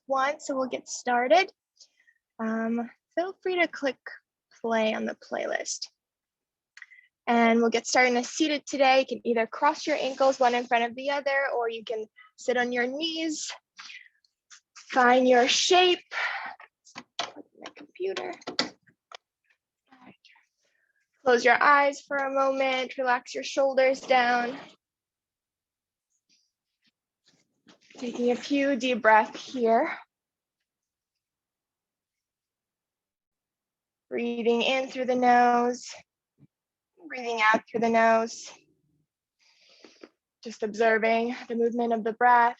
one, so we'll get started. Feel free to click play on the playlist. And we'll get started in a seated today. You can either cross your ankles one in front of the other, or you can sit on your knees. Find your shape. Plug in my computer. Close your eyes for a moment. Relax your shoulders down. Taking a few deep breaths here. Breathing in through the nose. Breathing out through the nose. Just observing the movement of the breath.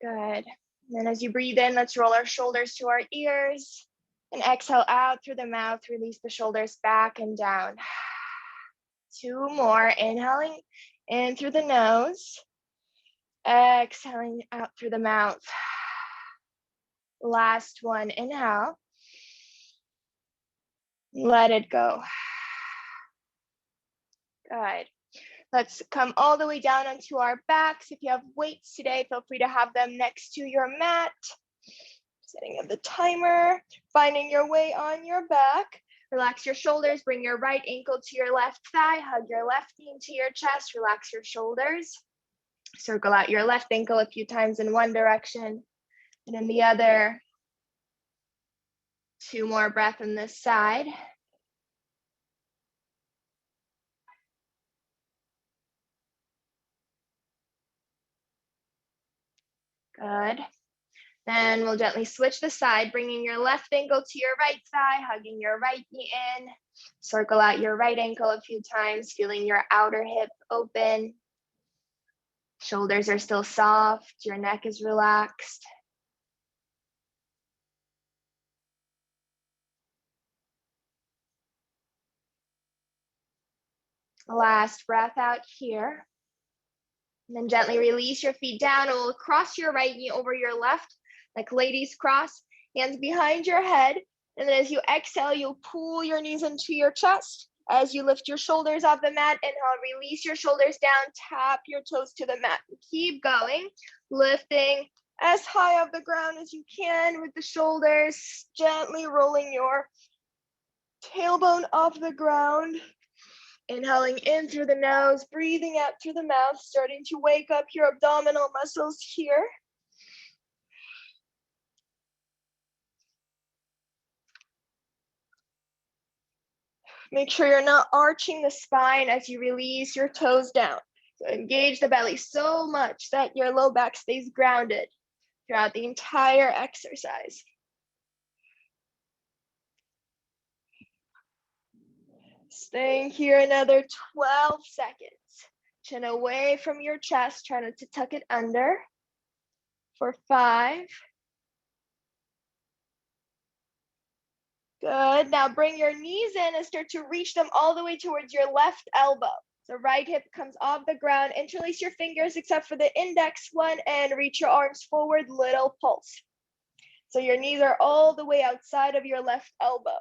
Good. And as you breathe in, let's roll our shoulders to our ears. And exhale out through the mouth. Release the shoulders back and down. Two more. Inhaling in through the nose. Exhaling out through the mouth. Last one. Inhale. Let it go. Good. Let's come all the way down onto our backs. If you have weights today, feel free to have them next to your mat. Setting up the timer, finding your way on your back. Relax your shoulders, bring your right ankle to your left thigh, hug your left knee into your chest, relax your shoulders. Circle out your left ankle a few times in one direction and in the other. Two more breaths on this side. Good. Then we'll gently switch the side, bringing your left ankle to your right thigh, hugging your right knee in. Circle out your right ankle a few times, feeling your outer hip open. Shoulders are still soft, your neck is relaxed. Last breath out here. And then gently release your feet down and we'll cross your right knee over your left, like ladies cross, hands behind your head. And then as you exhale, you'll pull your knees into your chest. As you lift your shoulders off the mat, inhale, release your shoulders down, tap your toes to the mat. Keep going, lifting as high off the ground as you can with the shoulders, gently rolling your tailbone off the ground. Inhaling in through the nose, breathing out through the mouth, starting to wake up your abdominal muscles here. Make sure you're not arching the spine as you release your toes down. So engage the belly so much that your low back stays grounded throughout the entire exercise. Staying here another 12 seconds. Chin away from your chest, try not to tuck it under. For 5. Good. Now bring your knees in and start to reach them all the way towards your left elbow. So right hip comes off the ground. Interlace your fingers except for the index one and reach your arms forward, little pulse. So your knees are all the way outside of your left elbow.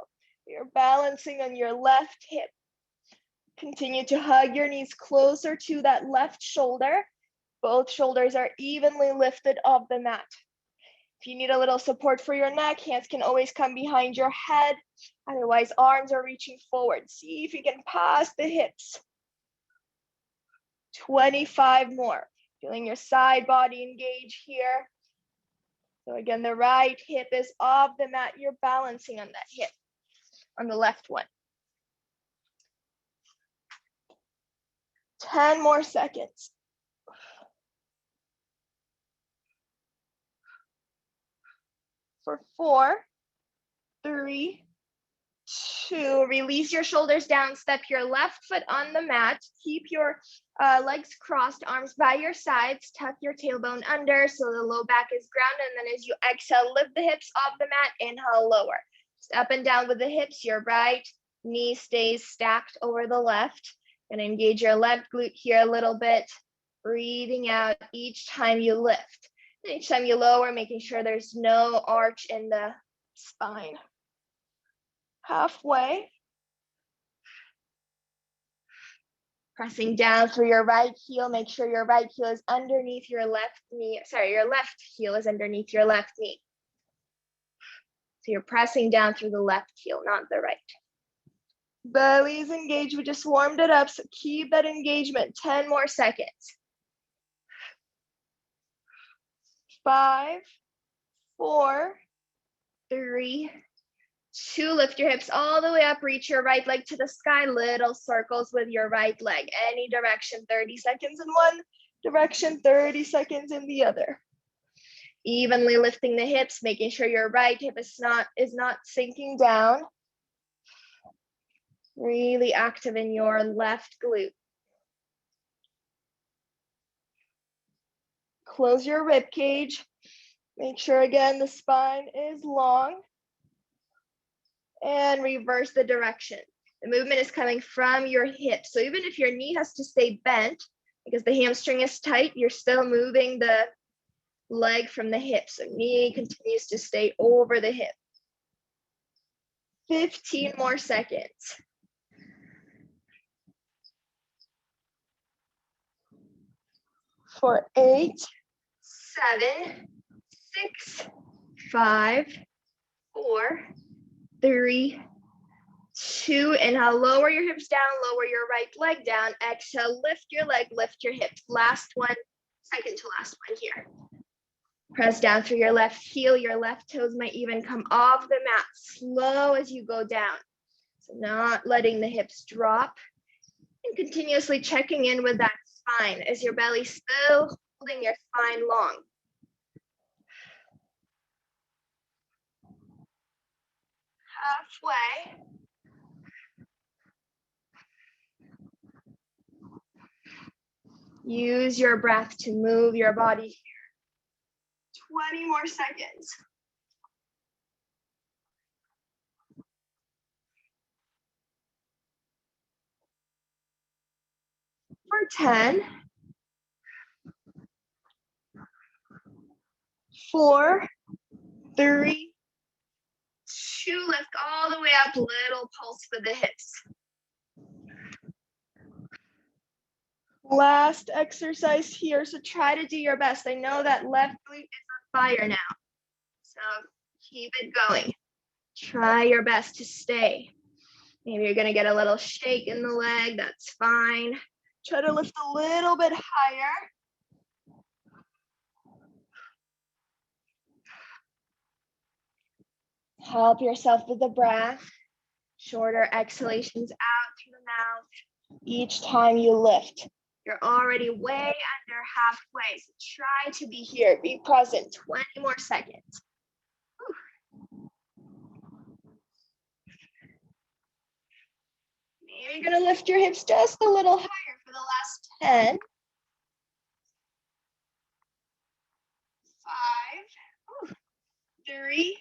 You're balancing on your left hip. Continue to hug your knees closer to that left shoulder. Both shoulders are evenly lifted off the mat. If you need a little support for your neck, hands can always come behind your head. Otherwise, arms are reaching forward. See if you can pass the hips. 25 more. Feeling your side body engage here. So again, the right hip is off the mat. You're balancing on that hip, on the left one. 10 more seconds. For 4, 3, 2, release your shoulders down, step your left foot on the mat, keep your legs crossed, arms by your sides, tuck your tailbone under so the low back is grounded, and then as you exhale, lift the hips off the mat, inhale, lower. Just up and down with the hips, your right knee stays stacked over the left, and engage your left glute here a little bit, breathing out each time you lift. And each time you lower, making sure there's no arch in the spine. Halfway. Pressing down through your right heel. Make sure your right heel is underneath your left knee. Sorry, your left heel is underneath your left knee. So you're pressing down through the left heel, not the right. Belly is engaged. We just warmed it up, so keep that engagement. 10 more seconds. 5, 4, 3, 2. Lift your hips all the way up. Reach your right leg to the sky. Little circles with your right leg. Any direction. 30 seconds in one direction, 30 seconds in the other. Evenly lifting the hips, making sure your right hip is not sinking down. Really active in your left glute. Close your rib cage. Make sure again the spine is long. And reverse the direction. The movement is coming from your hip. So even if your knee has to stay bent because the hamstring is tight, you're still moving the leg from the hip. So knee continues to stay over the hip. 15 more seconds. 4, 8, 7, 6, 5, 4, 3, 2. Inhale, lower your hips down, lower your right leg down. Exhale, lift your leg, lift your hips. Last one, second to last one here. Press down through your left heel. Your left toes might even come off the mat. Slow as you go down. So not letting the hips drop. And continuously checking in with that spine. Is your belly still holding your spine long? Halfway. Use your breath to move your body here. 20 more seconds. For 10, 4, 3, 2. Lift all the way up, little pulse with the hips. Last exercise here, so try to do your best. I know that left glute is on fire now, so keep it going. Try your best to stay. Maybe you're gonna get a little shake in the leg, that's fine. Try to lift a little bit higher. Help yourself with the breath. Shorter exhalations out through the mouth each time you lift. You're already way under halfway, so try to be here, be present. 20 more seconds. Maybe you're gonna lift your hips just a little higher for the last 10. 5, 3,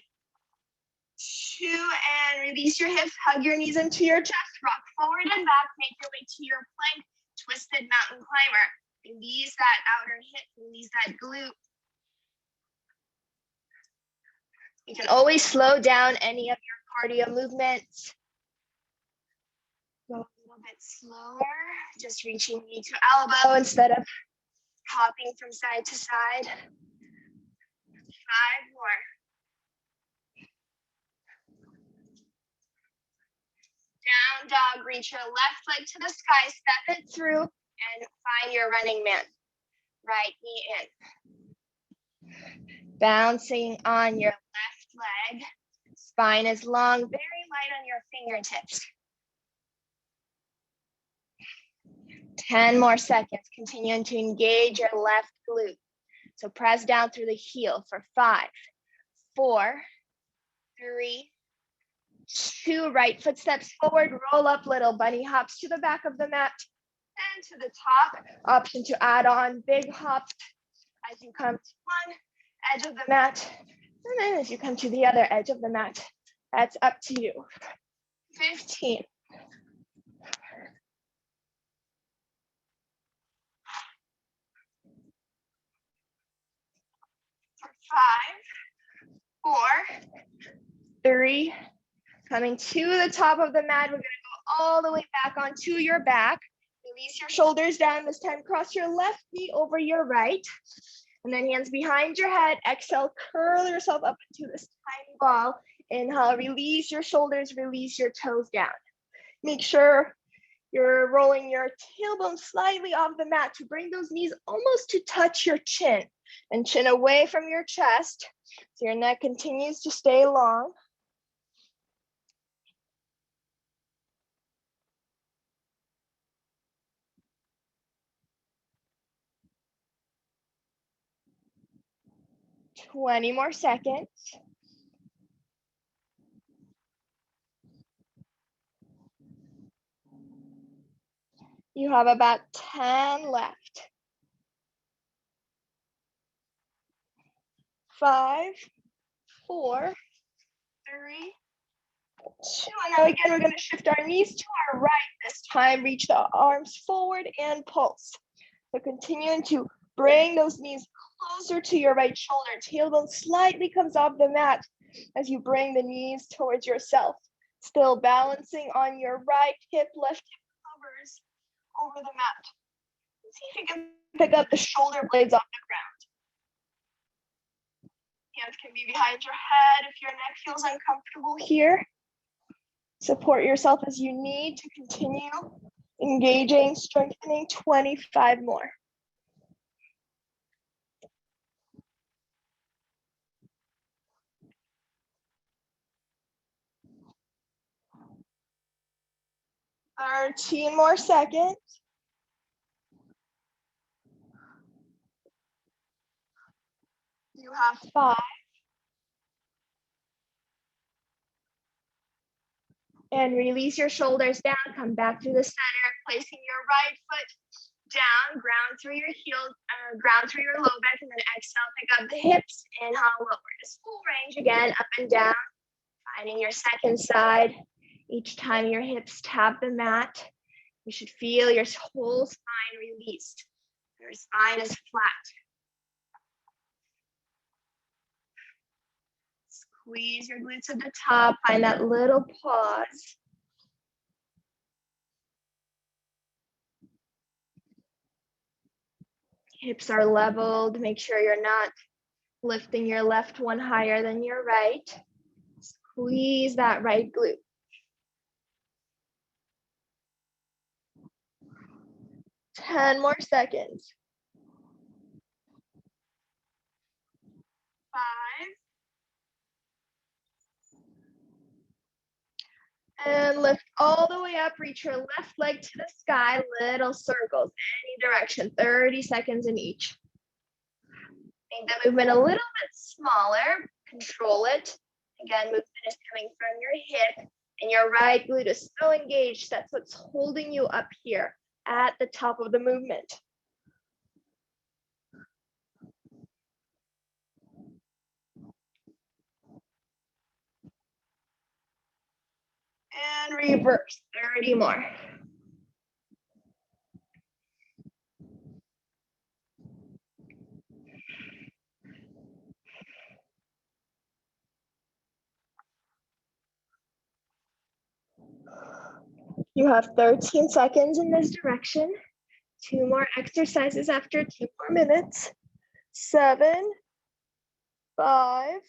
2, and release your hips. Hug your knees into your chest. Rock forward and back. Make your way to your plank. Twisted mountain climber. Release that outer hip. Release that glute. You can always slow down any of your cardio movements. Go a little bit slower. Just reaching knee to elbow instead of hopping from side to side. 5 more. Down dog, reach your left leg to the sky, step it through, and find your running man. Right knee in. Bouncing on your left leg. Spine is long, very light on your fingertips. 10 more seconds. Continuing to engage your left glute. So press down through the heel for 5, 4, 3, 2. Right foot steps forward, roll up, little bunny hops to the back of the mat and to the top. Option to add on big hops as you come to one edge of the mat, and then as you come to the other edge of the mat. That's up to you. 15. For 5, 4, 3, coming to the top of the mat. We're gonna go all the way back onto your back. Release your shoulders down. This time, cross your left knee over your right. And then hands behind your head. Exhale, curl yourself up into this tiny ball. Inhale, release your shoulders, release your toes down. Make sure you're rolling your tailbone slightly off the mat to bring those knees almost to touch your chin and chin away from your chest. So your neck continues to stay long. Twenty more seconds. You have about 10 left. 5, 4, 3, 2. And now again, we're going to shift our knees to our right this time. Reach the arms forward and pulse. So continuing to bring those knees closer to your right shoulder. Tailbone slightly comes off the mat as you bring the knees towards yourself. Still balancing on your right hip, left hip hovers over the mat. See if you can pick up the shoulder blades off the ground. Hands can be behind your head if your neck feels uncomfortable here. Support yourself as you need to continue engaging, strengthening. 25 more. Thirteen more seconds. You have 5. And release your shoulders down. Come back to the center, placing your right foot down, ground through your heels, ground through your low back, and then exhale, pick up the hips, inhale, lower. Just full range again, up and down, finding your second side. Each time your hips tap the mat, you should feel your whole spine released. Your spine is flat. Squeeze your glutes at the top, find that little pause. Hips are leveled. Make sure you're not lifting your left one higher than your right. Squeeze that right glute. Ten more seconds. 5. And lift all the way up. Reach your left leg to the sky. Little circles, any direction. 30 seconds in each. Make the movement a little bit smaller. Control it. Again, movement is coming from your hip. And your right glute is so engaged. That's what's holding you up here at the top of the movement. And reverse, 30 more. You have 13 seconds in this direction. 2 more exercises after 2 more minutes. 7, 5.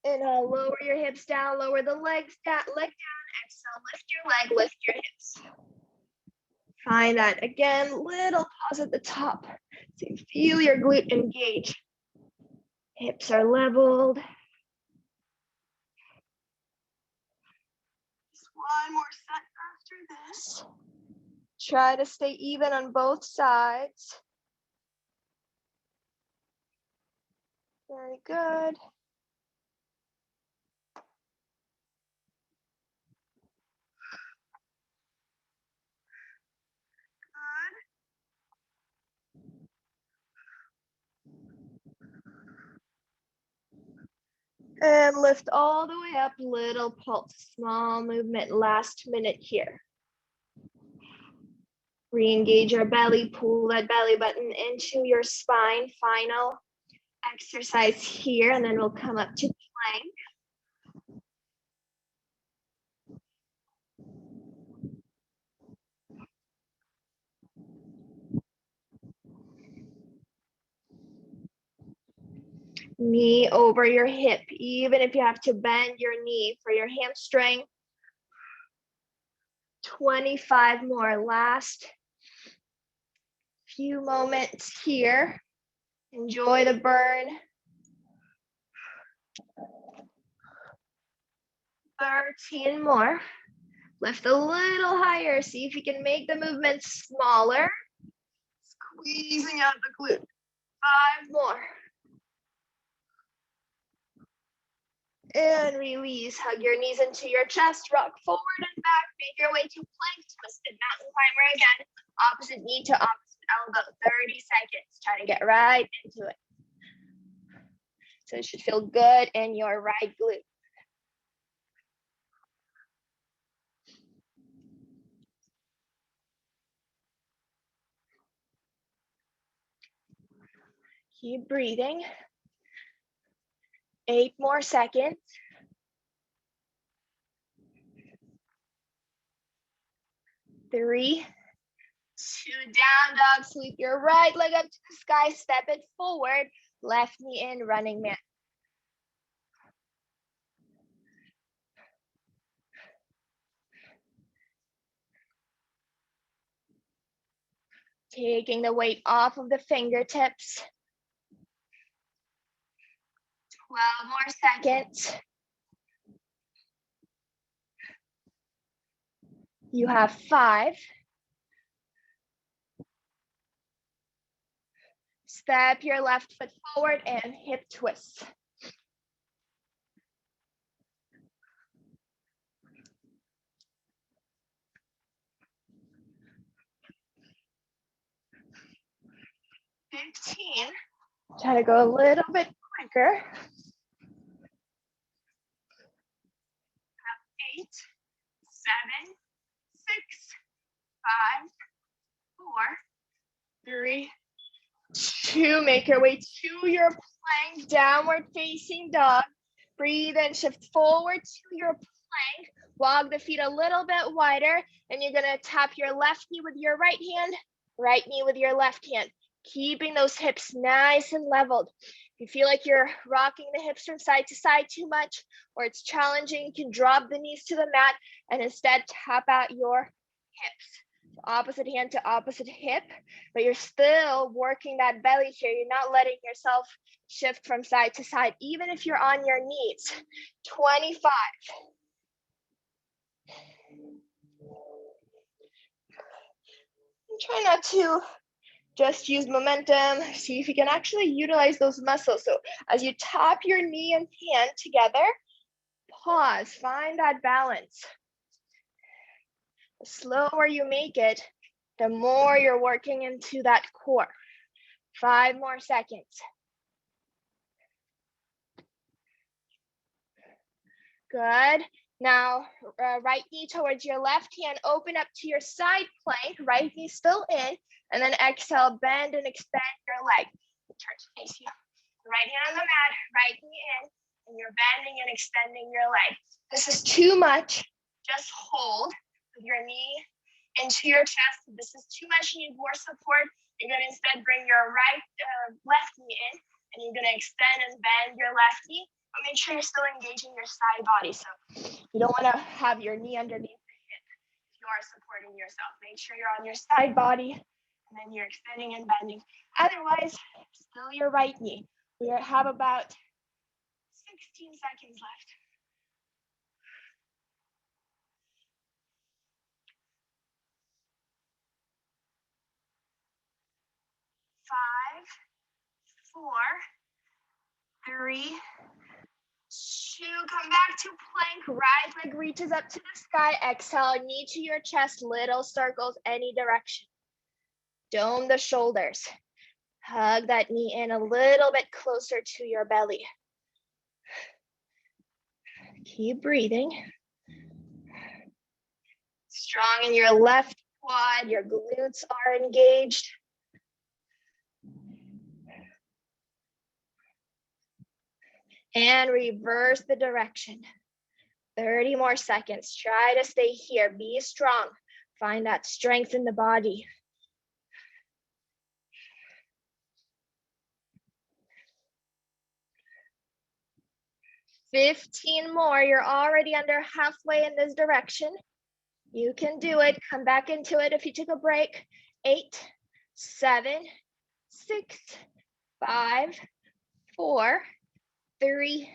Inhale, lower your hips down, lower the legs down, leg down. Exhale, lift your leg, lift your hips. Find that again, little pause at the top. So you feel your glute engage. Hips are leveled. Just one more set after this. Try to stay even on both sides. Very good. And lift all the way up, little pulse, small movement, last minute here. Re-engage your belly, pull that belly button into your spine. Final exercise here, and then we'll come up to plank. Knee over your hip, even if you have to bend your knee for your hamstring. 25 more, last few moments here. Enjoy the burn. 13 more. Lift a little higher. See if you can make the movement smaller. Squeezing out the glute. 5 more. And release. Hug your knees into your chest. Rock forward and back. Make your way to plank. Twisted mountain climber again. Opposite knee to opposite elbow. 30 seconds. Try to get right into it. So it should feel good in your right glute. Keep breathing. 8 more seconds. 3, 2, down dog. Sweep your right leg up to the sky. Step it forward. Left knee in, running man. Taking the weight off of the fingertips. 12 more seconds. You have 5. Step your left foot forward and hip twist. Try to go a little bit quicker. 8, 7, 6, 5, 4, 3, 2. Make your way to your plank, downward facing dog. Breathe and shift forward to your plank. Walk the feet a little bit wider, and you're gonna tap your left knee with your right hand, right knee with your left hand, keeping those hips nice and leveled. If you feel like you're rocking the hips from side to side too much, or it's challenging, you can drop the knees to the mat and instead tap out your hips. Opposite hand to opposite hip, but you're still working that belly here. You're not letting yourself shift from side to side, even if you're on your knees. 25. And try not to just use momentum. See if you can actually utilize those muscles. So as you tap your knee and hand together, pause, find that balance. The slower you make it, the more you're working into that core. 5 more seconds. Good. Now, right knee towards your left hand, open up to your side plank, right knee still in, and then exhale, bend and extend your leg. Turn to face you. Right hand on the mat, right knee in, and you're bending and extending your leg. This is too much. Just hold with your knee into your chest. If this is too much, you need more support. You're gonna instead bring your left knee in, and you're gonna extend and bend your left knee. But make sure you're still engaging your side body. So you don't wanna have your knee underneath the hip. You are supporting yourself. Make sure you're on your side body, and then you're extending and bending. Otherwise, still your right knee. We have about 16 seconds left. 5, 4, 3, 2. Come back to plank. Right leg reaches up to the sky. Exhale, knee to your chest, little circles any direction. Dome the shoulders. Hug that knee in a little bit closer to your belly. Keep breathing. Strong in your left quad, your glutes are engaged. And reverse the direction. 30 more seconds. Try to stay here. Be strong. Find that strength in the body. 15 more. You're already under halfway in this direction. You can do it. Come back into it if you took a break. 8, 7, 6, 5, 4, 3,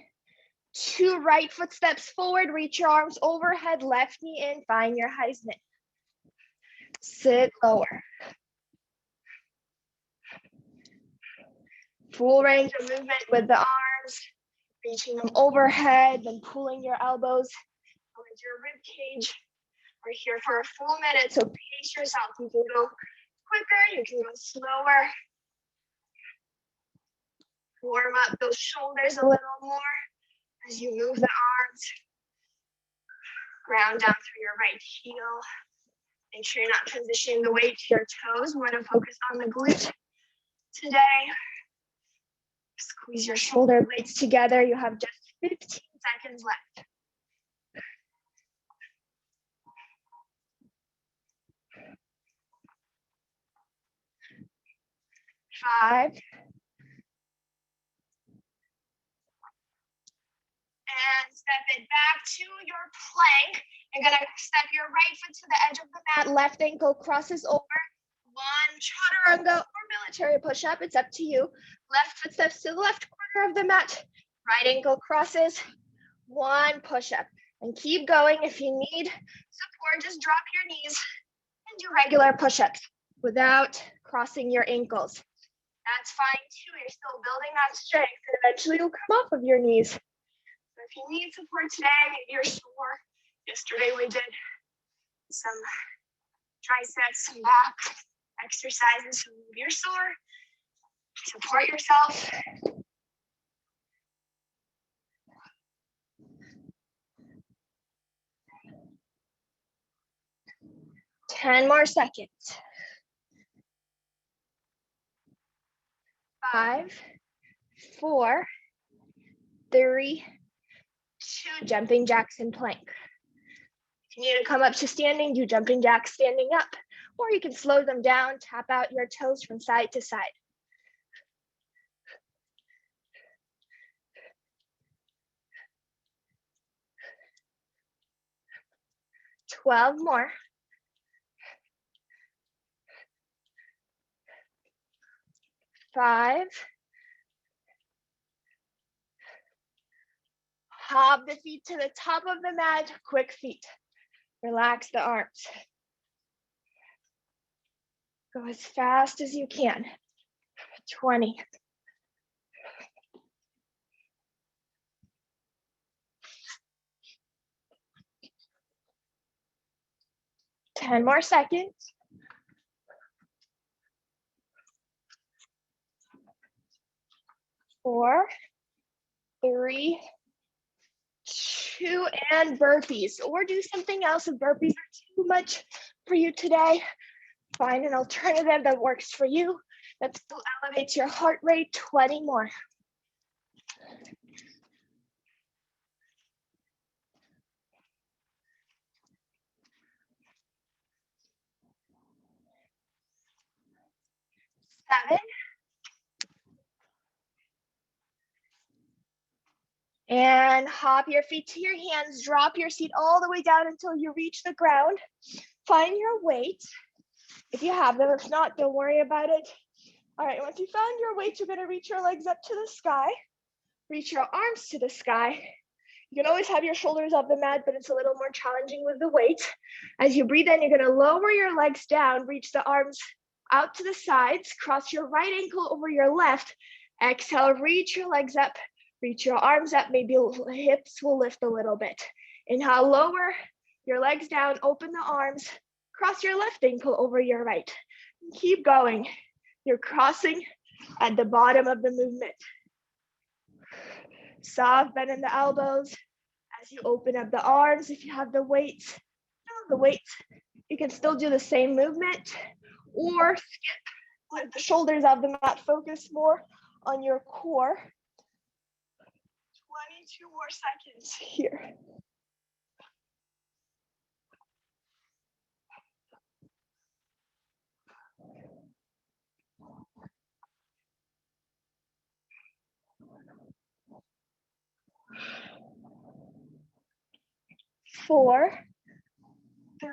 2. Right foot steps forward. Reach your arms overhead. Left knee in. Find your Heisman. Sit lower. Full range of movement with the arms. Reaching them overhead, then pulling your elbows towards your rib cage. We're here for a full minute, so pace yourself. You can go quicker, you can go slower. Warm up those shoulders a little more as you move the arms. Ground down through your right heel. Make sure you're not transitioning the weight to your toes. We want to focus on the glute today. Squeeze your shoulder blades together. You have just 15 seconds left. 5. And step it back to your plank. You're gonna step your right foot to the edge of the mat. Left ankle crosses over. One chaturanga or military push-up. It's up to you. Left foot steps to the left corner of the mat. Right ankle crosses. One push-up. And keep going. If you need support, just drop your knees and do regular push-ups without crossing your ankles. That's fine too. You're still building that strength, and eventually you'll come off of your knees. So if you need support today, maybe you're sore. Yesterday we did some triceps, some back exercises. So if you're sore, support yourself. Ten more seconds. 5, 4, 3, 2. Jumping jacks in plank. If you need to come up to standing, do jumping jacks standing up, or you can slow them down, tap out your toes from side to side. Twelve more. 5. Hop the feet to the top of the mat, quick feet. Relax the arms. Go as fast as you can. 20. 10 more seconds. 4, 3, 2, and burpees, or do something else if burpees are too much for you today. Find an alternative that works for you, that still elevates your heart rate. 20 more. Seven. And hop your feet to your hands. Drop your seat all the way down until you reach the ground. Find your weight if you have them. If not, don't worry about it. All right, once you found your weight, you're gonna reach your legs up to the sky. Reach your arms to the sky. You can always have your shoulders off the mat, but it's a little more challenging with the weight. As you breathe in, you're gonna lower your legs down, reach the arms out to the sides, cross your right ankle over your left. Exhale, reach your legs up, reach your arms up, maybe hips will lift a little bit. Inhale, lower your legs down, open the arms, cross your left ankle over your right. Keep going. You're crossing at the bottom of the movement. Soft bend in the elbows as you open up the arms. If you have the weights, you can still do the same movement or skip, let the shoulders off the mat, focus more on your core. 22 more seconds here. 4, 3,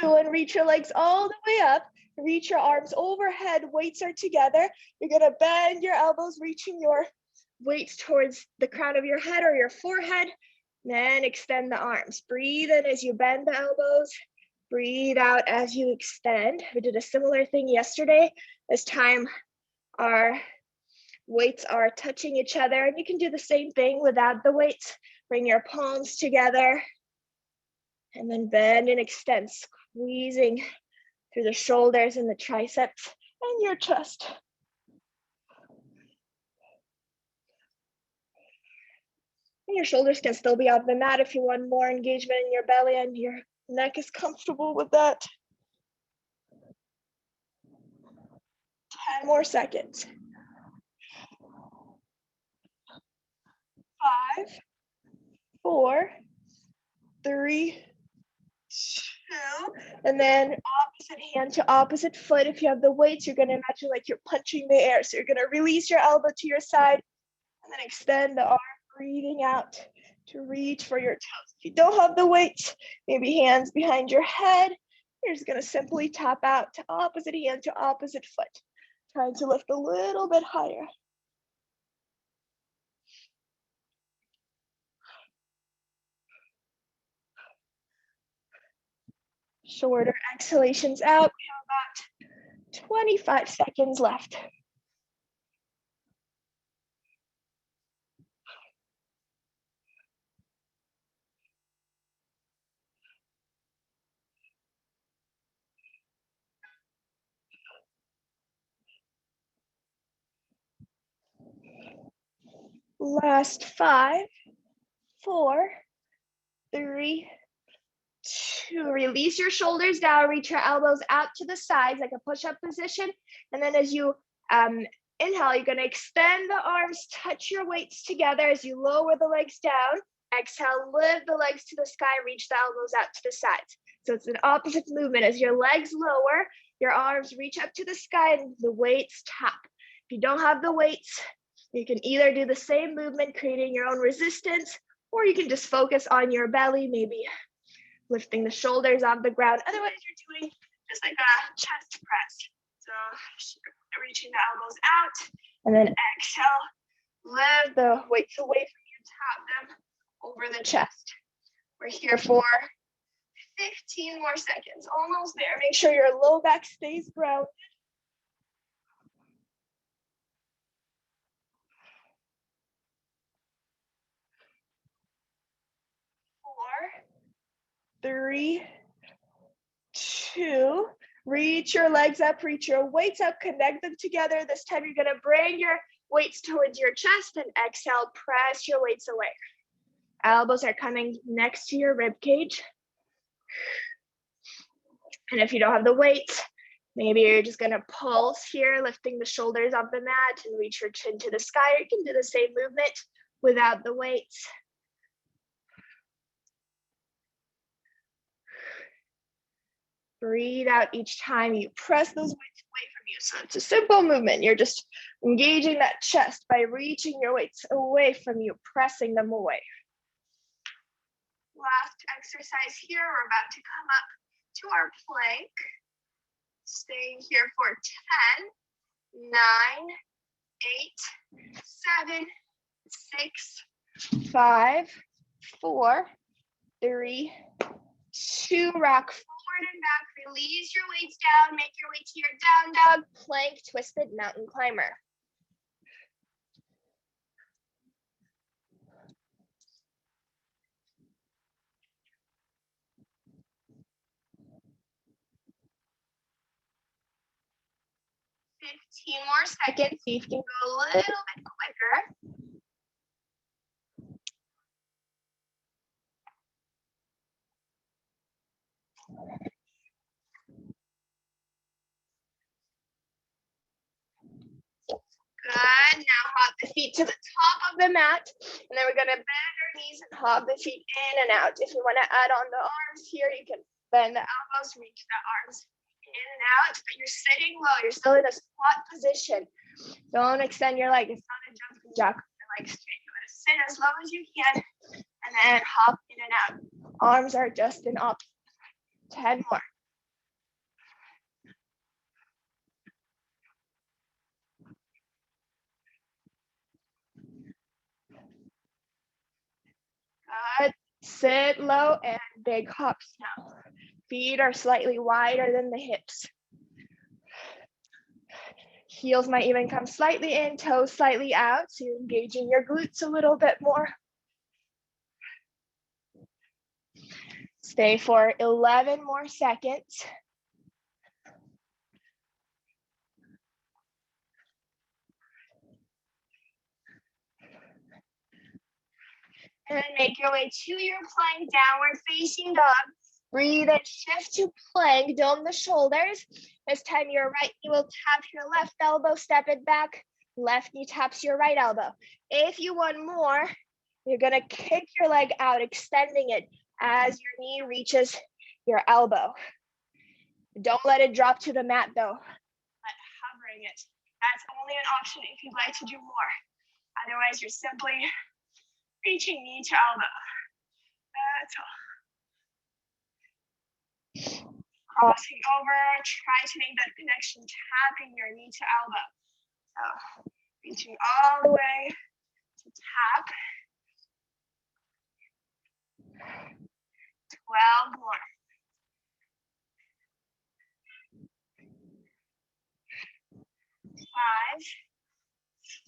2, and reach your legs all the way up. Reach your arms overhead, weights are together. You're gonna bend your elbows, reaching your weights towards the crown of your head or your forehead. Then extend the arms. Breathe in as you bend the elbows. Breathe out as you extend. We did a similar thing yesterday. This time our weights are touching each other, and you can do the same thing without the weights. Bring your palms together and then bend and extend, squeezing through the shoulders and the triceps and your chest. And your shoulders can still be off the mat if you want more engagement in your belly and your neck is comfortable with that. 10 more seconds. 5, 4, 3, 2, and then opposite hand to opposite foot. If you have the weights, you're going to imagine like you're punching the air. So you're going to release your elbow to your side and then extend the arm, breathing out to reach for your toes. If you don't have the weights, maybe hands behind your head, you're just going to simply tap out to opposite hand to opposite foot, trying to lift a little bit higher. Shorter exhalations out. We have about 25 seconds left. Last 5, 4, 3, 2. Release your shoulders down, reach your elbows out to the sides like a push-up position. And then as you inhale, you're gonna extend the arms, touch your weights together as you lower the legs down. Exhale, lift the legs to the sky, reach the elbows out to the sides. So it's an opposite movement. As your legs lower, your arms reach up to the sky and the weights tap. If you don't have the weights, you can either do the same movement, creating your own resistance, or you can just focus on your belly, maybe lifting the shoulders off the ground. Otherwise, you're doing just like a chest press. So reaching the elbows out, and then exhale, lift the weights away from you, tap them over the chest. We're here for 15 more seconds, almost there. Make sure your low back stays grounded. 4, 3, 2. Reach your legs up, reach your weights up, connect them together. This time you're gonna bring your weights towards your chest and exhale, press your weights away. Elbows are coming next to your rib cage. And if you don't have the weights, maybe you're just gonna pulse here, lifting the shoulders off the mat and reach your chin to the sky. Or you can do the same movement without the weights. Breathe out each time you press those weights away from you. So it's a simple movement. You're just engaging that chest by reaching your weights away from you, pressing them away. Last exercise here. We're about to come up to our plank. Staying here for 10, 9, 8, 7, 6, 5, 4, 3, 2. Rock forward and back. Release your weights down. Make your way to your down dog, plank, twisted mountain climber. More seconds, so you can go a little bit quicker. Good, now hop the feet to the top of the mat, and then we're gonna bend our knees and hop the feet in and out. If you wanna add on the arms here, you can bend the elbows, reach the arms in and out, but you're sitting low, you're still in a squat position. Don't extend your leg, it's not a jumping jack with your legs straight. You wanna sit as low as you can And then hop in and out. Arms are just an option. 10 more. Good. Sit low and big hops now. Feet are slightly wider than the hips. Heels might even come slightly in, toes slightly out, so you're engaging your glutes a little bit more. Stay for 11 more seconds. And make your way to your plank, downward facing dog. Breathe and shift to plank, dome the shoulders. This time your right knee will tap your left elbow, step it back. Left knee taps your right elbow. If you want more, you're gonna kick your leg out, extending it as your knee reaches your elbow. Don't let it drop to the mat though. Let hovering it. That's only an option if you'd like to do more. Otherwise, you're simply reaching knee to elbow. That's all. Crossing over, try to make that connection, tapping your knee to elbow. So reaching all the way to tap. 12 more. 5,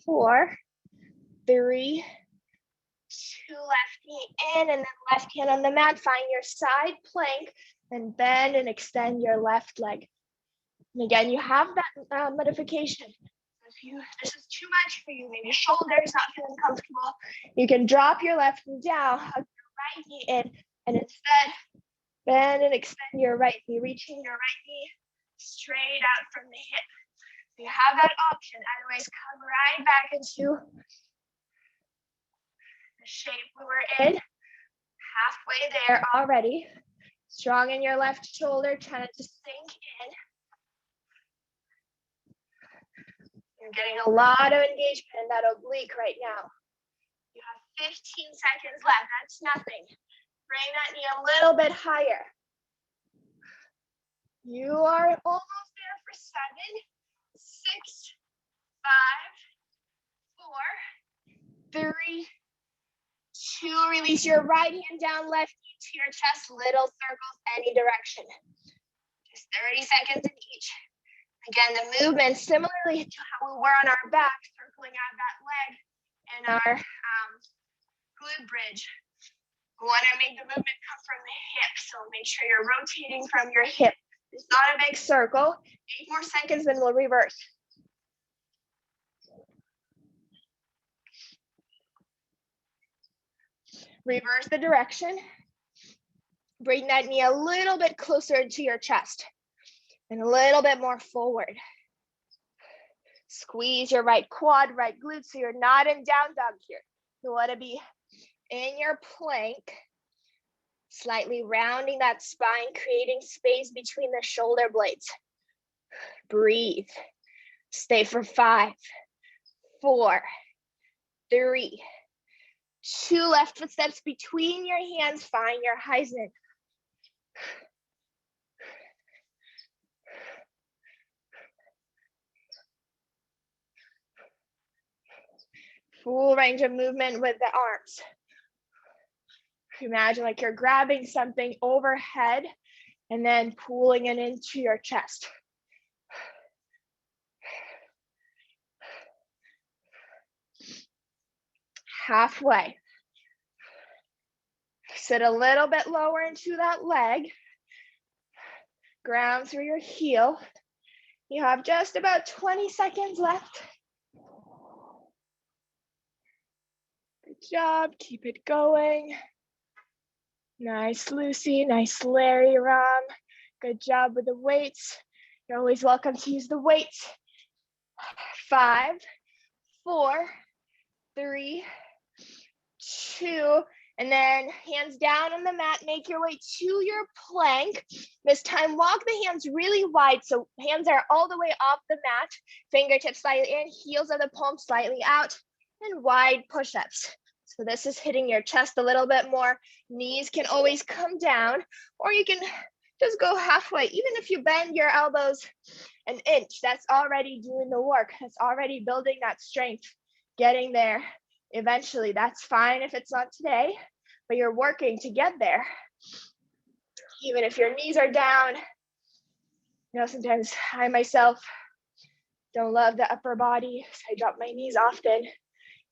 4, 3, 2, left knee in, and then left hand on the mat. Find your side plank, and bend and extend your left leg. And again, you have that modification. If this is too much for you, maybe your shoulder's not feeling comfortable, you can drop your left knee down, hug your right knee in, and instead bend and extend your right knee, reaching your right knee straight out from the hip. So you have that option. Otherwise, come right back into the shape we were in. Halfway there already. Strong in your left shoulder, trying to sink in. You're getting a lot of engagement in that oblique right now. You have 15 seconds left. That's nothing. Bring that knee a little bit higher. You are almost there for 7, 6, 5, 4, 3, 2. Release your right hand down, left knee to your chest. Little circles any direction. Just 30 seconds in each. Again, the movement, similarly to how we were on our back, circling out that leg and our glute bridge. We want to make the movement come from the hip, so make sure you're rotating from your hip. It's not a big circle. 8 more seconds, then we'll reverse. Reverse the direction. Bring that knee a little bit closer to your chest and a little bit more forward. Squeeze your right quad, right glute, so you're not in down dog here. You want to be in your plank, slightly rounding that spine, creating space between the shoulder blades. Breathe. Stay for 5, 4, 3, 2. Left footsteps between your hands. Find your Heisman. Full range of movement with the arms. Imagine like you're grabbing something overhead and then pulling it into your chest. Halfway. Sit a little bit lower into that leg. Ground through your heel. You have just about 20 seconds left. Good job, keep it going. Nice, Lucy, nice, Larry, Ram. Good job with the weights. You're always welcome to use the weights. 5, 4, 3, 2, and then hands down on the mat, make your way to your plank. This time, walk the hands really wide, so hands are all the way off the mat, fingertips slightly in, heels of the palms slightly out, and wide push-ups. So this is hitting your chest a little bit more. Knees can always come down, or you can just go halfway. Even if you bend your elbows an inch, that's already doing the work. That's already building that strength, getting there eventually. That's fine if it's not today, but you're working to get there. Even if your knees are down, you know, sometimes I myself don't love the upper body, so I drop my knees often,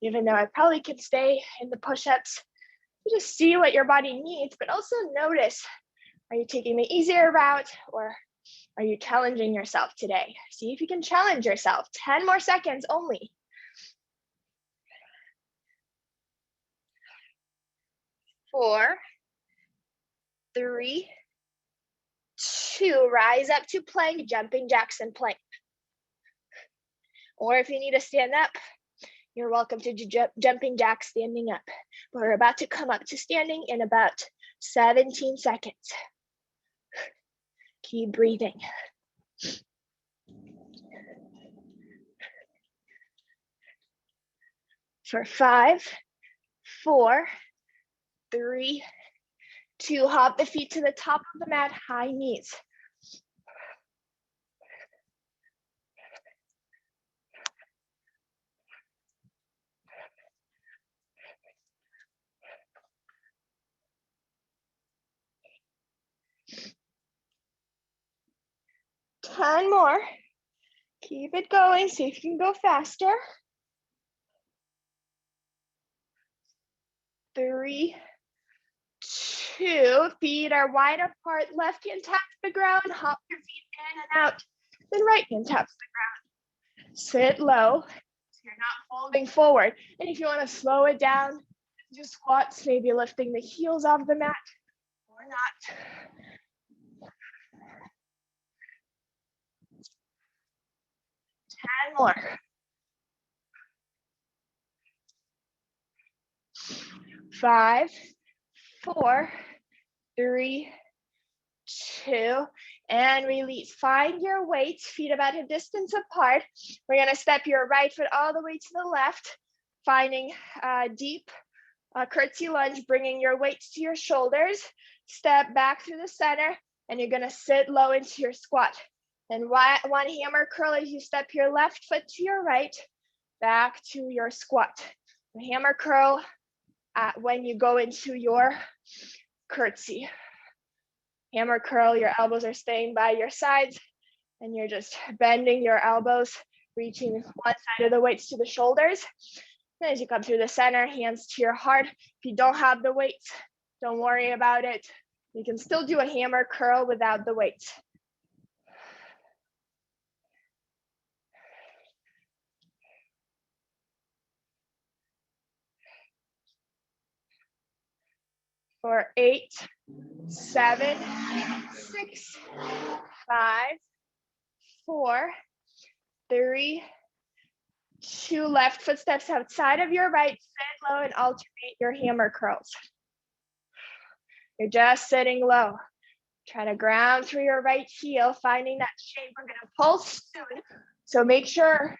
even though I probably could stay in the push-ups. Just see what your body needs, but also notice, are you taking the easier route or are you challenging yourself today? See if you can challenge yourself. 10 more seconds only. 4, 3, 2, rise up to plank, jumping jacks and plank. Or if you need to stand up, you're welcome to jumping jacks standing up. But we're about to come up to standing in about 17 seconds. Keep breathing. For 5, 4, 3, 2, hop the feet to the top of the mat, high knees. Ten more. Keep it going. See if you can go faster. 3, 2, feet are wide apart. Left hand taps the ground. Hop your feet in and out. Then right hand taps the ground. Sit low so you're not folding forward. And if you want to slow it down, do squats, maybe lifting the heels off the mat or not. 10 more. 5, 4, 3, 2, and release. Find your weights, feet about a distance apart. We're gonna step your right foot all the way to the left, finding a deep curtsy lunge, bringing your weights to your shoulders. Step back through the center, and you're gonna sit low into your squat. And one hammer curl as you step your left foot to your right, back to your squat. The hammer curl when you go into your curtsy. Hammer curl, your elbows are staying by your sides and you're just bending your elbows, reaching one side of the weights to the shoulders. And as you come through the center, hands to your heart. If you don't have the weights, don't worry about it. You can still do a hammer curl without the weights. For 8, 7, 6, 5, 4, 3, 2, left foot steps outside of your right, sit low and alternate your hammer curls. You're just sitting low. Try to ground through your right heel, finding that shape. We're gonna pulse soon. So make sure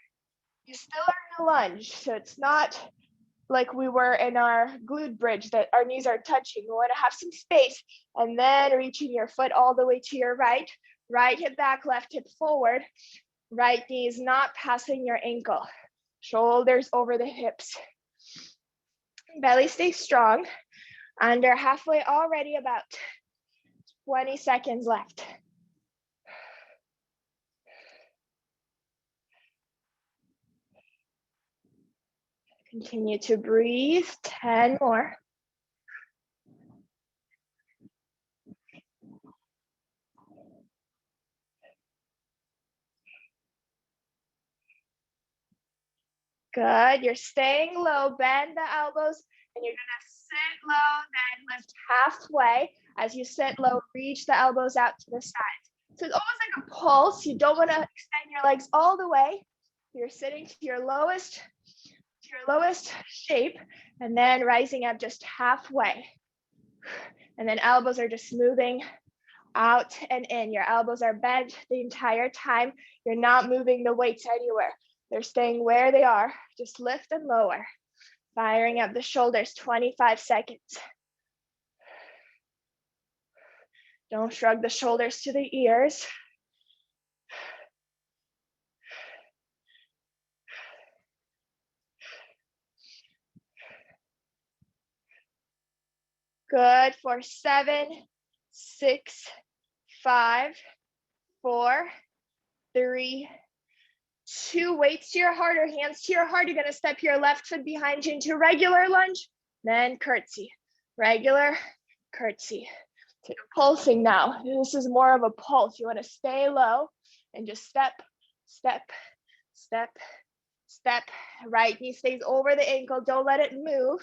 you still are in a lunge. So it's not like we were in our glute bridge that our knees are touching. We wanna have some space and then reaching your foot all the way to your right. Right hip back, left hip forward. Right knee is not passing your ankle. Shoulders over the hips. Belly stays strong. Under halfway already, about 20 seconds left. Continue to breathe, 10 more. Good, you're staying low, bend the elbows, and you're gonna sit low, then lift halfway. As you sit low, reach the elbows out to the sides. So it's almost like a pulse. You don't wanna extend your legs all the way. You're sitting to your lowest shape, and then rising up just halfway. And then elbows are just moving out and in. Your elbows are bent the entire time. You're not moving the weights anywhere. They're staying where they are. Just lift and lower. Firing up the shoulders, 25 seconds. Don't shrug the shoulders to the ears. Good for 7, 6, 5, 4, 3, 2. Weights to your heart or hands to your heart. You're gonna step your left foot behind you into regular lunge, then curtsy. Regular, curtsy. So you're pulsing now. This is more of a pulse. You wanna stay low and just step, step, step, step. Right knee stays over the ankle. Don't let it move.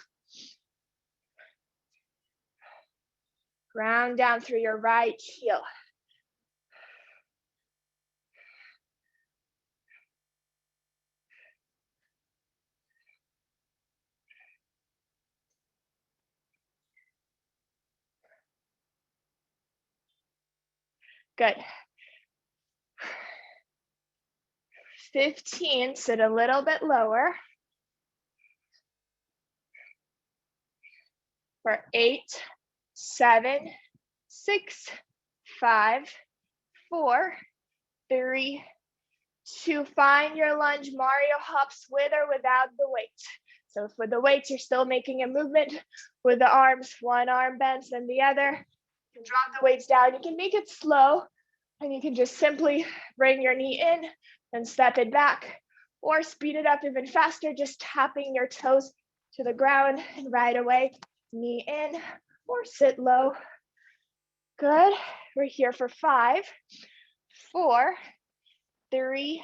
Ground down through your right heel. Good. 15, sit a little bit lower. For 8, 7, 6, 5, 4, 3, 2. Find your lunge. Mario hops with or without the weight. So for the weights, you're still making a movement with the arms. One arm bends, then the other. You can drop the weights down. You can make it slow, and you can just simply bring your knee in and step it back, or speed it up even faster, just tapping your toes to the ground and right away, knee in or sit low. Good. We're here for 5, 4, 3,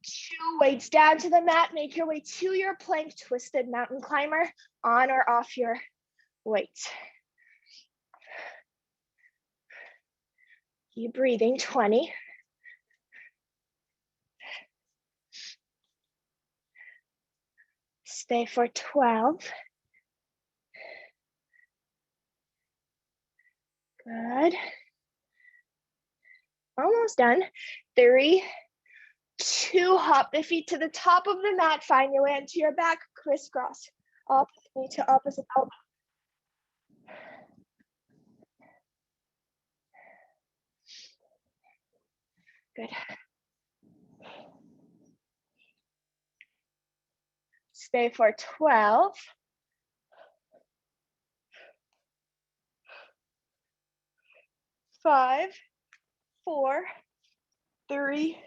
2. Weights down to the mat. Make your way to your plank twisted mountain climber, on or off your weight. Keep breathing. 20. Stay for 12. Good. Almost done. 3, 2. Hop the feet to the top of the mat. Find your way into your back. Crisscross. Opposite knee to opposite elbow. Good. Stay for 12. 5, 4, 3,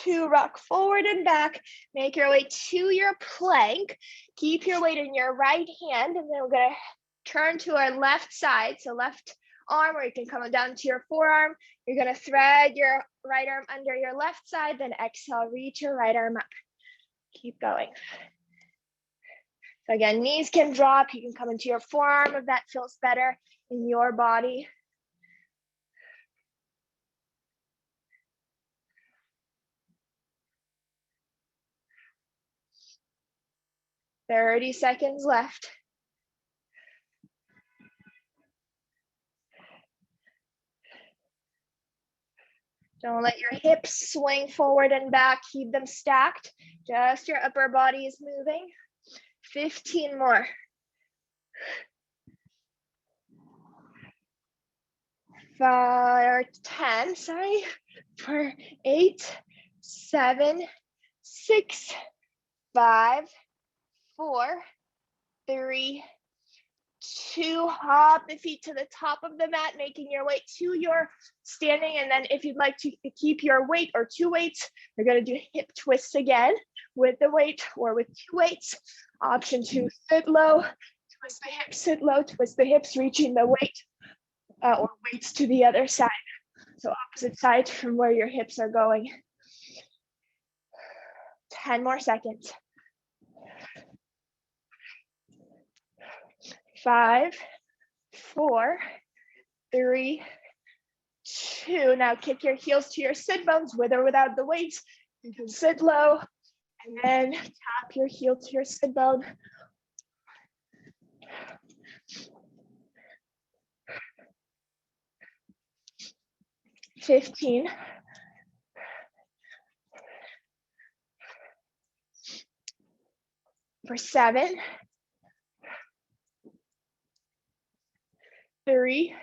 2. Rock forward and back. Make your way to your plank. Keep your weight in your right hand, and then we're gonna turn to our left side. So left arm, or you can come down to your forearm. You're gonna thread your right arm under your left side, then exhale, reach your right arm up. Keep going. So again, knees can drop. You can come into your forearm if that feels better in your body. "30 seconds left." Don't let your hips swing forward and back. Keep them stacked. Just your upper body is moving. 15 more. 10, sorry. For 8, 7, 6, 5, 4, 3, 2. Hop the feet to the top of the mat, making your way to your standing. And then if you'd like to keep your weight or 2 weights, you're going to do hip twists again with the weight or with 2 weights. Option 2, sit low, twist the hips, sit low, twist the hips, reaching the weight or weights to the other side. So opposite side from where your hips are going. 10 more seconds. 5, 4, 3, 2. Now kick your heels to your sit bones with or without the weights. You can sit low and then tap your heel to your sit bone. 15. For 7, 3,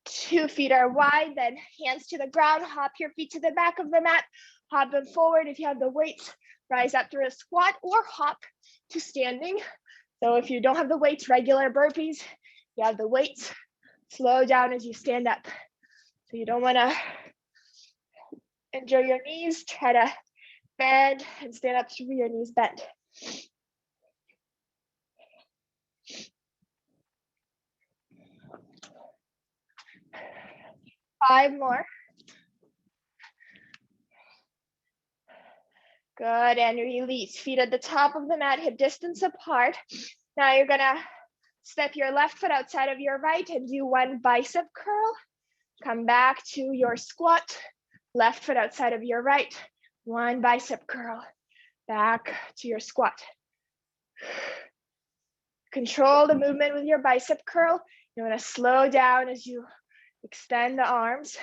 2 feet are wide, then hands to the ground, hop your feet to the back of the mat, hop them forward. If you have the weights, rise up through a squat or hop to standing. So if you don't have the weights, regular burpees, you have the weights, slow down as you stand up. So you don't wanna injure your knees, try to bend and stand up through your knees bent. 5 more. Good, and release. Feet at the top of the mat, hip distance apart. Now you're gonna step your left foot outside of your right and do 1 bicep curl. Come back to your squat. Left foot outside of your right. 1 bicep curl. Back to your squat. Control the movement with your bicep curl. You wanna slow down as you extend the arms.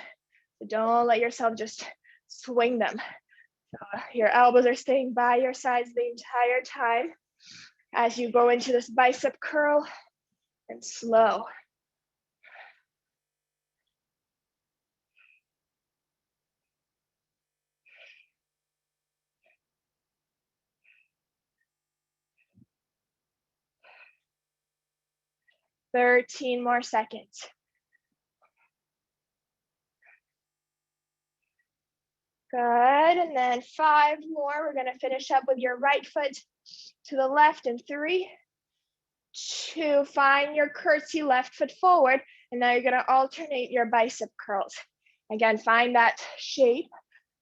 So don't let yourself just swing them. Your elbows are staying by your sides the entire time as you go into this bicep curl and slow. "13 more seconds. Good, and then 5 more. We're gonna finish up with your right foot to the left in 3, 2, find your curtsy, left foot forward, and now you're gonna alternate your bicep curls. Again, find that shape,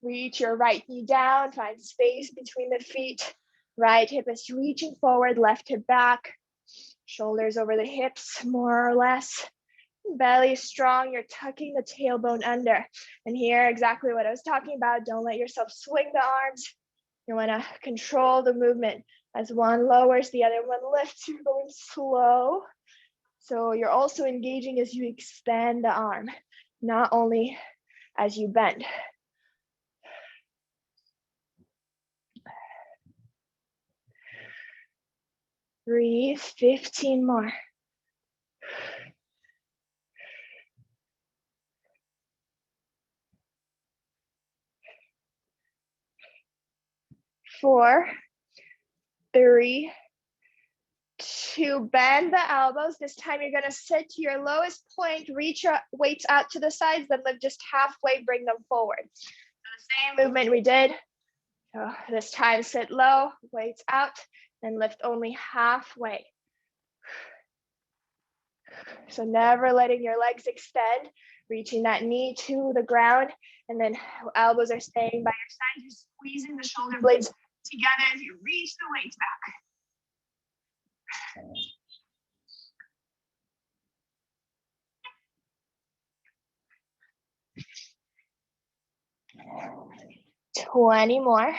reach your right knee down, find space between the feet, right hip is reaching forward, left hip back, shoulders over the hips, more or less. Belly strong, you're tucking the tailbone under. And here, exactly what I was talking about, don't let yourself swing the arms. You wanna control the movement. As one lowers, the other one lifts, you're going slow. So you're also engaging as you extend the arm, not only as you bend. Breathe, 15 more. 4, 3, 2, bend the elbows. This time you're gonna sit to your lowest point, reach your weights out to the sides, then lift just halfway, bring them forward. So the same movement we did. So this time sit low, weights out, and lift only halfway. So never letting your legs extend, reaching that knee to the ground, and then elbows are staying by your side. You're squeezing the shoulder blades together as you reach the weights back. 20 more.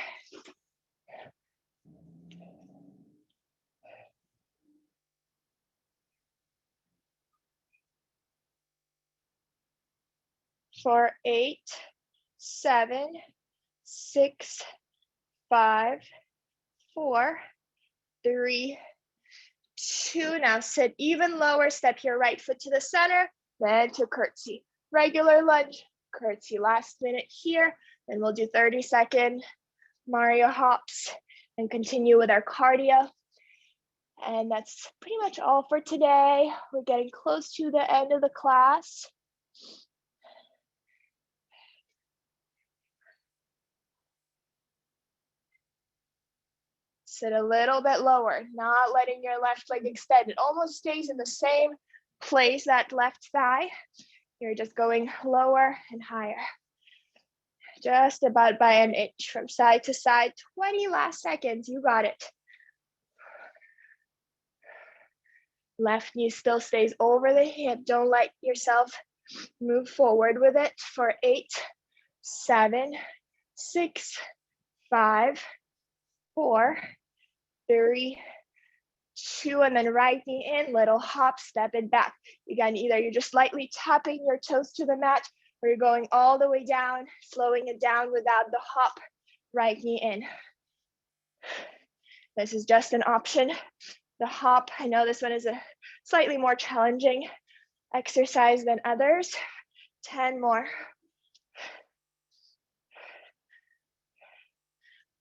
8, 7, 6, 5, 4, 3, 2. Now sit even lower, step your right foot to the center, then to curtsy. Regular lunge, curtsy. Last minute here, then we'll do 30-second Mariya hops and continue with our cardio. And that's pretty much all for today. We're getting close to the end of the class. Sit a little bit lower, not letting your left leg extend. It almost stays in the same place, that left thigh. You're just going lower and higher. Just about by an inch from side to side. 20 last seconds, you got it. Left knee still stays over the hip. Don't let yourself move forward with it for 8, 7, 6, 5, 4, 3, 2, and then right knee in, little hop, step it back. Again, either you're just lightly tapping your toes to the mat or you're going all the way down, slowing it down without the hop, right knee in. This is just an option. The hop, I know this one is a slightly more challenging exercise than others. 10 more.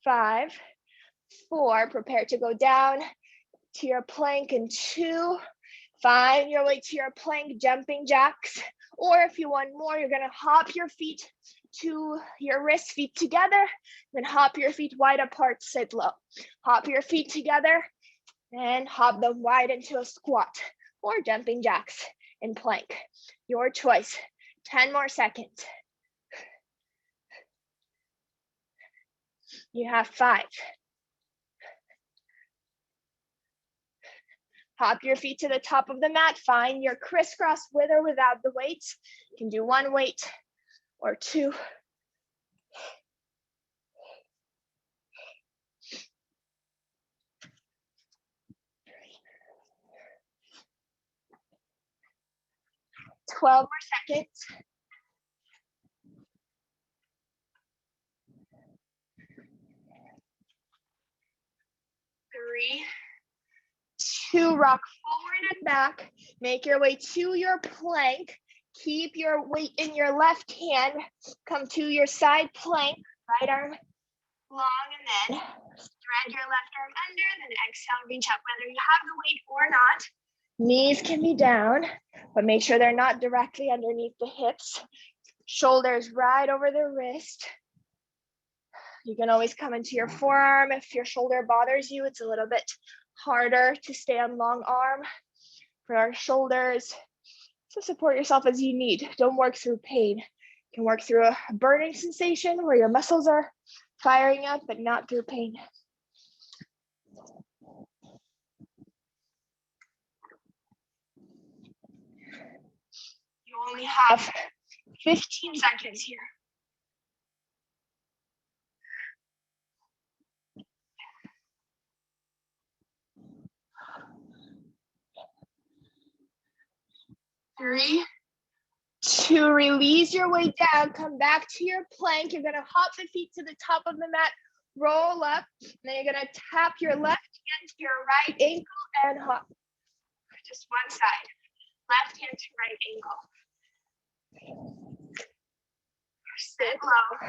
5, 4, prepare to go down to your plank in 2. Find your way to your plank jumping jacks. Or if you want more, you're gonna hop your feet to your wrist, feet together, then hop your feet wide apart, sit low. Hop your feet together and hop them wide into a squat or jumping jacks in plank. Your choice. 10 more seconds. You have 5. Hop your feet to the top of the mat. Find your crisscross with or without the weights. You can do 1 weight or 2. 12 more seconds. 3, 2, rock forward and back. Make your way to your plank. Keep your weight in your left hand. Come to your side plank, right arm long, and then thread your left arm under, then exhale, reach up, whether you have the weight or not. Knees can be down, but make sure they're not directly underneath the hips. Shoulders right over the wrist. You can always come into your forearm if your shoulder bothers you. It's a little bit harder to stay on long arm for our shoulders. So support yourself as you need. Don't work through pain. You can work through a burning sensation where your muscles are firing up, but not through pain. You only have 15 seconds here. Three, 2, release your way down, come back to your plank. You're gonna hop the feet to the top of the mat, roll up, and then you're gonna tap your left hand to your right ankle and hop. Just one side, left hand to right ankle. Sit low.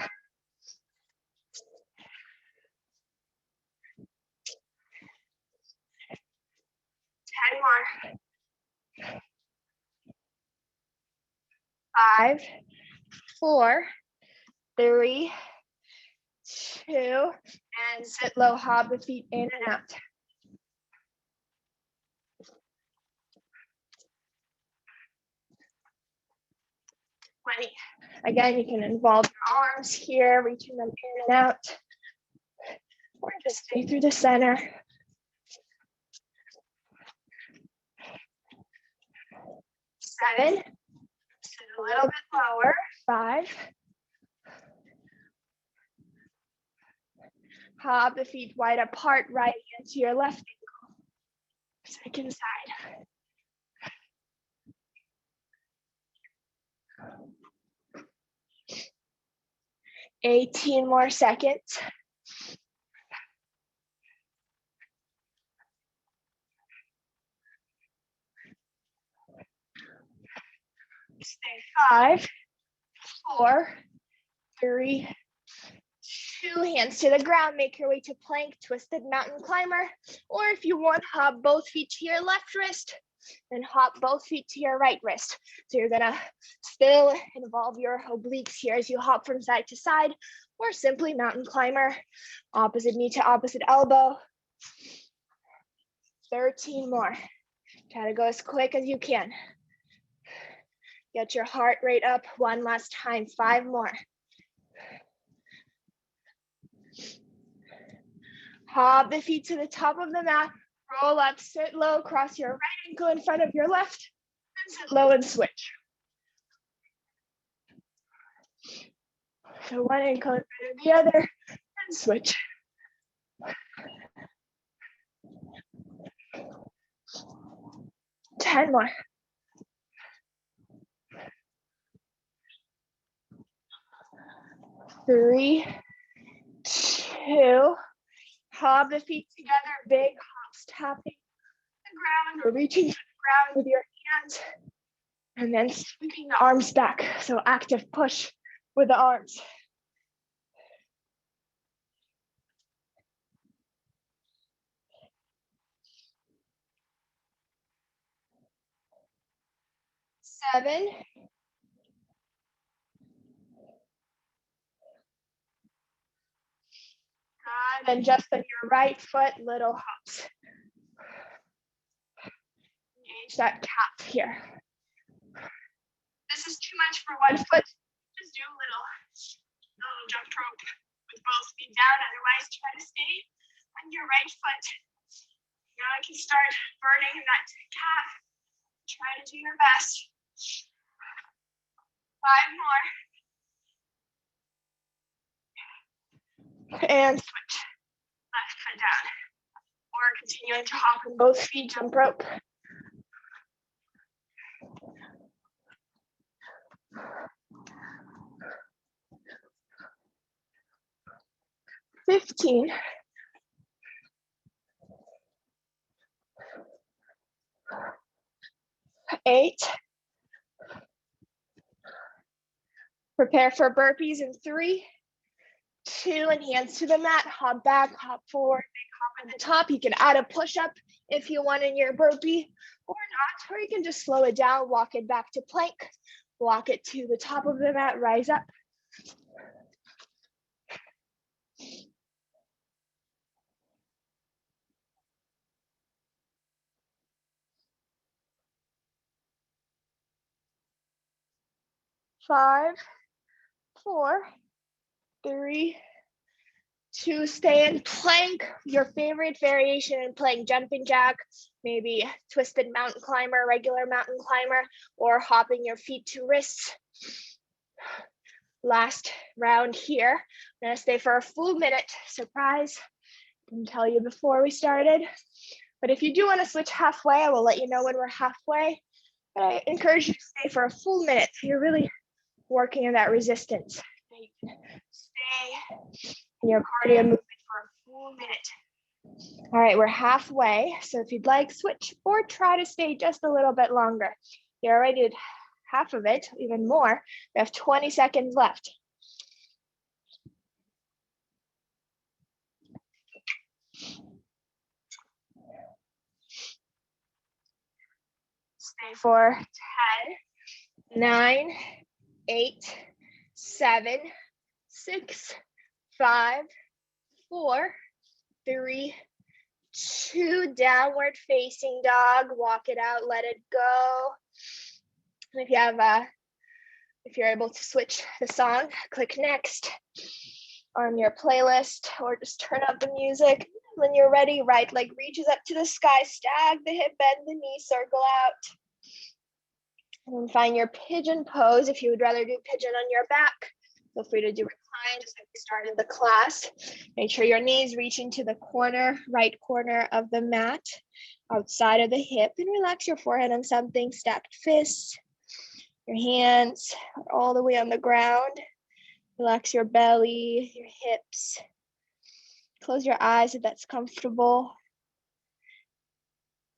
10 more. 5, 4, 3, 2, and sit low, hop the feet in and out. 20. Again, you can involve your arms here, reaching them in and out, or just stay through the center. 7, sit a little bit lower. 5, hop the feet wide apart, right hand to your left ankle. Second side. 18 more seconds. Stay 5, 4, 3, 2, hands to the ground. Make your way to plank, twisted mountain climber. Or if you want, hop both feet to your left wrist, then hop both feet to your right wrist. So you're gonna still involve your obliques here as you hop from side to side, or simply mountain climber, opposite knee to opposite elbow. 13 more. Try to go as quick as you can. Get your heart rate up one last time. 5 more. Hop the feet to the top of the mat. Roll up, sit low, cross your right ankle in front of your left, and sit low and switch. So one ankle in front of the other, and switch. 10 more. 3, 2, Hop the feet together, big hops, tapping the ground or reaching to the ground with your hands. And then sweeping the arms back. So active push with the arms. Seven. Good. And just on your right foot, little hops. Engage that calf here. This is too much for one foot. Just do a little jump rope with both feet down. Otherwise, try to stay on your right foot. Now I can start burning that calf. Try to do your best. 5 more. And switch. Left foot down. Or continuing to hop on both feet, jump rope. $15. 8. Prepare for burpees in 3, 2, and hands to the mat. Hop back, hop forward, big hop at the top. You can add a push-up if you want in your burpee or not, or you can just slow it down, walk it back to plank, walk it to the top of the mat, rise up. Five, 4, 3, 2, stay in plank. Your favorite variation in plank, jumping jack, maybe twisted mountain climber, regular mountain climber, or hopping your feet to wrists. Last round here. I'm gonna stay for a full minute. Surprise, didn't tell you before we started. But if you do wanna switch halfway, I will let you know when we're halfway. But I encourage you to stay for a full minute. So you're really working on that resistance. Stay in your cardio movement for a full minute. All right, we're halfway. So if you'd like, switch or try to stay just a little bit longer. You already did half of it, even more. We have 20 seconds left. Stay for 10, 9, 8, 7, 6, 5, 4, 3, 2, downward facing dog. Walk it out, let it go. And if you're able to switch the song, click next on your playlist or just turn up the music. When you're ready, right leg reaches up to the sky, stag the hip, bend the knee, circle out. And then find your pigeon pose. If you would rather do pigeon on your back, feel free to do recline just like we started the class. Make sure your knees reaching to the corner, right corner of the mat, outside of the hip, and relax your forehead on something, stacked fists. Your hands are all the way on the ground. Relax your belly, your hips. Close your eyes if that's comfortable.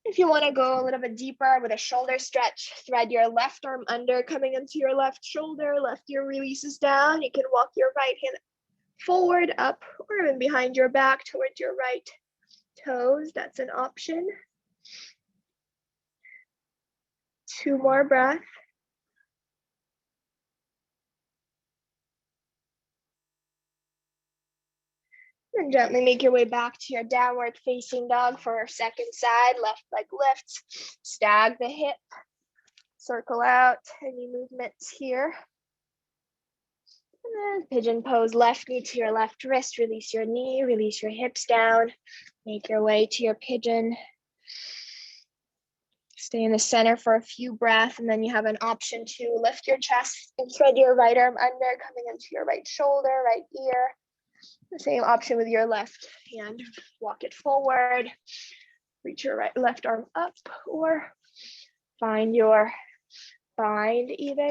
If you want to go a little bit deeper with a shoulder stretch, thread your left arm under, coming into your left shoulder, left ear releases down. You can walk your right hand forward, up, or even behind your back towards your right toes. That's an option. 2 more breaths. And gently make your way back to your downward facing dog for our second side. Left leg lifts, stag the hip, circle out, any movements here. And then pigeon pose, left knee to your left wrist, release your knee, release your hips down, make your way to your pigeon. Stay in the center for a few breaths, and then you have an option to lift your chest and thread your right arm under, coming into your right shoulder, right ear. The same option with your left hand. Walk it forward, reach your left arm up, or find your bind even.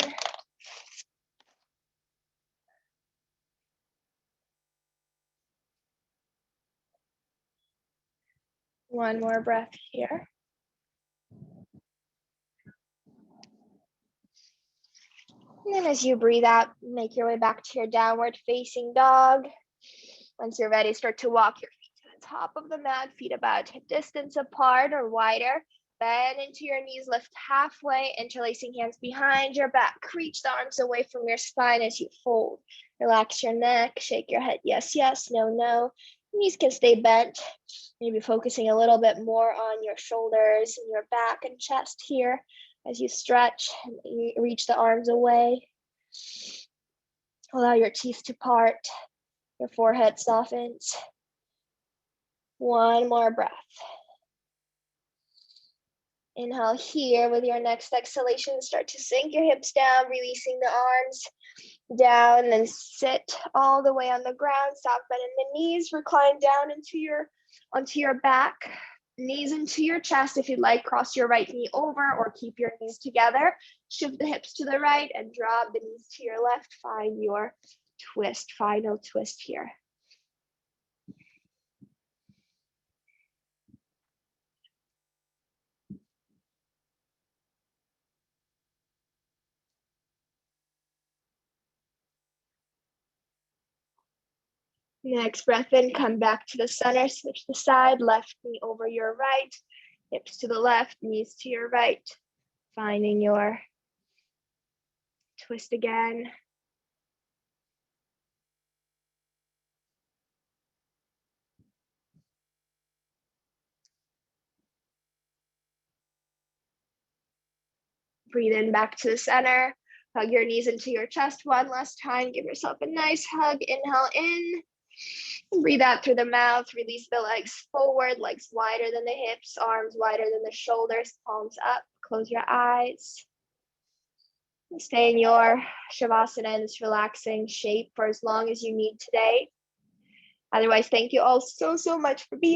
One more breath here. And then as you breathe out, make your way back to your downward facing dog. Once you're ready, start to walk your feet to the top of the mat, feet about hip distance apart or wider. Bend into your knees, lift halfway, interlacing hands behind your back. Reach the arms away from your spine as you fold. Relax your neck, shake your head, yes, yes, no, no. Knees can stay bent. Maybe focusing a little bit more on your shoulders and your back and chest here as you stretch and you reach the arms away. Allow your teeth to part, your forehead softens. One more breath. Inhale here. With your next exhalation, start to sink your hips down, releasing the arms down, then sit all the way on the ground. Stop bending the knees, recline down onto your back, knees into your chest. If you'd like, cross your right knee over or keep your knees together. Shift the hips to the right and drop the knees to your left. Find your twist, final twist here. Next breath in, come back to the center, switch the side, left knee over your right, hips to the left, knees to your right, finding your twist again. Breathe in back to the center, hug your knees into your chest one last time, give yourself a nice hug, inhale in. Breathe out through the mouth, release the legs forward, legs wider than the hips, arms wider than the shoulders, palms up, close your eyes. Stay in your Shavasana in this relaxing shape for as long as you need today. Otherwise, thank you all so much for being